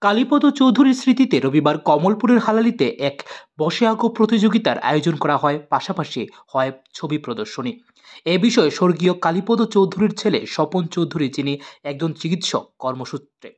কালীপদ চৌধুরীর স্মৃতিতে রবিবার কমলপুরের হালালিতে এক বসে আঁকো প্রতিযোগিতার আয়োজন করা হয়, পাশাপাশি হয় ছবি প্রদর্শনী। এ বিষয়ে স্বর্গীয় কালীপদ চৌধুরীর ছেলে স্বপন চৌধুরী, যিনি একজন চিকিৎসক কর্মসূত্রে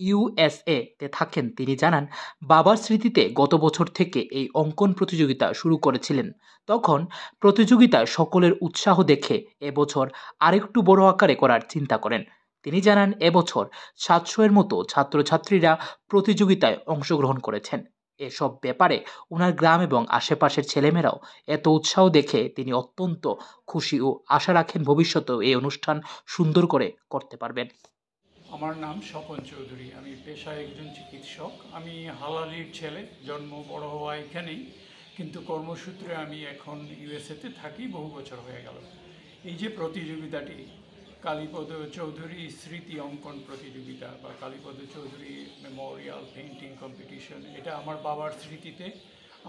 ইউএসএ তে থাকেন, তিনি জানান, বাবার স্মৃতিতে গত বছর থেকে এই অঙ্কন প্রতিযোগিতা শুরু করেছিলেন। তখন প্রতিযোগিতায় সকলের উৎসাহ দেখে এবছর আরেকটু বড় আকারে করার চিন্তা করেন। তিনি জানান, এবছর 700-এর মতো ছাত্রছাত্রীরা প্রতিযোগিতায় অংশগ্রহণ করেছেন। এসব ব্যাপারে ওনার গ্রাম এবং আশেপাশের ছেলেমেয়েরাও এত উৎসাহ দেখে তিনি অত্যন্ত খুশি ও আশা রাখেন ভবিষ্যতেও এই অনুষ্ঠান সুন্দর করে করতে পারবেন। আমার নাম স্বপন চৌধুরী। আমি পেশায় একজন চিকিৎসক। আমি হালালির ছেলে, জন্ম বড় হওয়া এখানেই, কিন্তু কর্মসূত্রে আমি এখন ইউএসএতে থাকি, বহু বছর হয়ে গেল। এই যে প্রতিযোগিতাটি, কালীপদ চৌধুরী স্মৃতি অঙ্কন প্রতিযোগিতা বা Kalipada Chowdhury Memorial painting competition, এটা আমার বাবার স্মৃতিতে।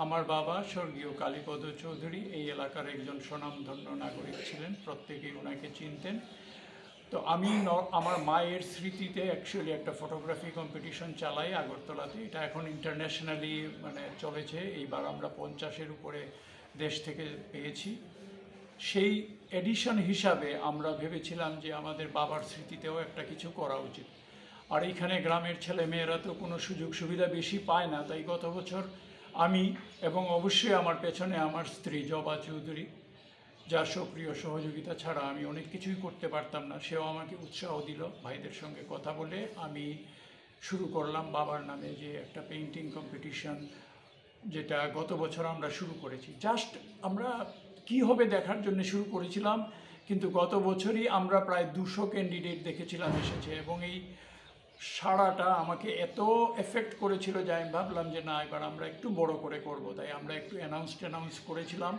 আমার বাবা স্বর্গীয় কালীপদ চৌধুরী এই এলাকার একজন স্বনামধন্য নাগরিক ছিলেন, প্রত্যেকেই ওনাকে চিনতেন। তো আমি আমার মায়ের স্মৃতিতে অ্যাকচুয়ালি একটা ফটোগ্রাফি কম্পিটিশন চালাই আগরতলাতে। এটা এখন ইন্টারন্যাশনালি চলেছে। এইবার আমরা 50-এর উপরে দেশ থেকে পেয়েছি। সেই এডিশন হিসাবে আমরা ভেবেছিলাম যে আমাদের বাবার স্মৃতিতেও একটা কিছু করা উচিত। আর এইখানে গ্রামের ছেলে মেয়েরা তো কোনো সুযোগ সুবিধা বেশি পায় না, তাই গত বছর আমি এবং অবশ্যই আমার পেছনে আমার স্ত্রী জবা চৌধুরী, যার সক্রিয় সহযোগিতা ছাড়া আমি অনেক কিছুই করতে পারতাম না, সেও আমাকে উৎসাহ দিল। ভাইদের সঙ্গে কথা বলে আমি শুরু করলাম বাবার নামে যে একটা পেইন্টিং কম্পিটিশন, যেটা গত বছর আমরা শুরু করেছি। জাস্ট আমরা কী হবে দেখার জন্য শুরু করেছিলাম, কিন্তু গত বছরই আমরা প্রায় 200 ক্যান্ডিডেট দেখেছিলাম এসেছে, এবং এই সাড়াটা আমাকে এত এফেক্ট করেছিল যে আমি ভাবলাম যে না, এবার আমরা একটু বড় করে করব। তাই আমরা একটু অ্যানাউন্স করেছিলাম।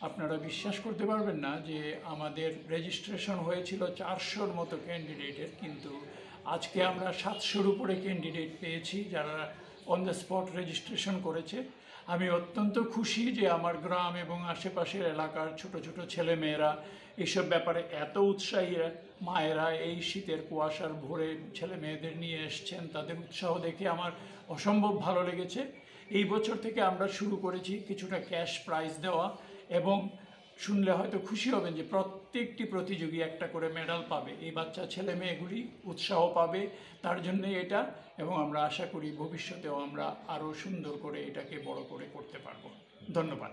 আপনারা বিশ্বাস করতে পারবেন না যে আমাদের রেজিস্ট্রেশন হয়েছিল 400-র মতো ক্যান্ডিডেটের, কিন্তু আজকে আমরা 700-র উপরে ক্যান্ডিডেট পেয়েছি যারা অন দ্য স্পট রেজিস্ট্রেশন করেছে। আমি অত্যন্ত খুশি যে আমার গ্রাম এবং আশেপাশের এলাকার ছোট ছোট ছেলে মেয়েরা এইসব ব্যাপারে এত উৎসাহী। মায়েরা এই শীতের কুয়াশার ভোরে ছেলে মেয়েদের নিয়ে এসছেন, তাদের উৎসাহ দেখে আমার অসম্ভব ভালো লেগেছে। এই বছর থেকে আমরা শুরু করেছি কিছুটা ক্যাশ প্রাইজ দেওয়া, এবং শুনলে হয়তো খুশি হবেন যে প্রত্যেকটি প্রতিযোগী একটা করে মেডাল পাবে। এই বাচ্চা ছেলে মেয়েগুলি উৎসাহ পাবে, তার জন্য এটা। এবং আমরা আশা করি ভবিষ্যতেও আমরা আরও সুন্দর করে এটাকে বড় করে করতে পারবো। ধন্যবাদ।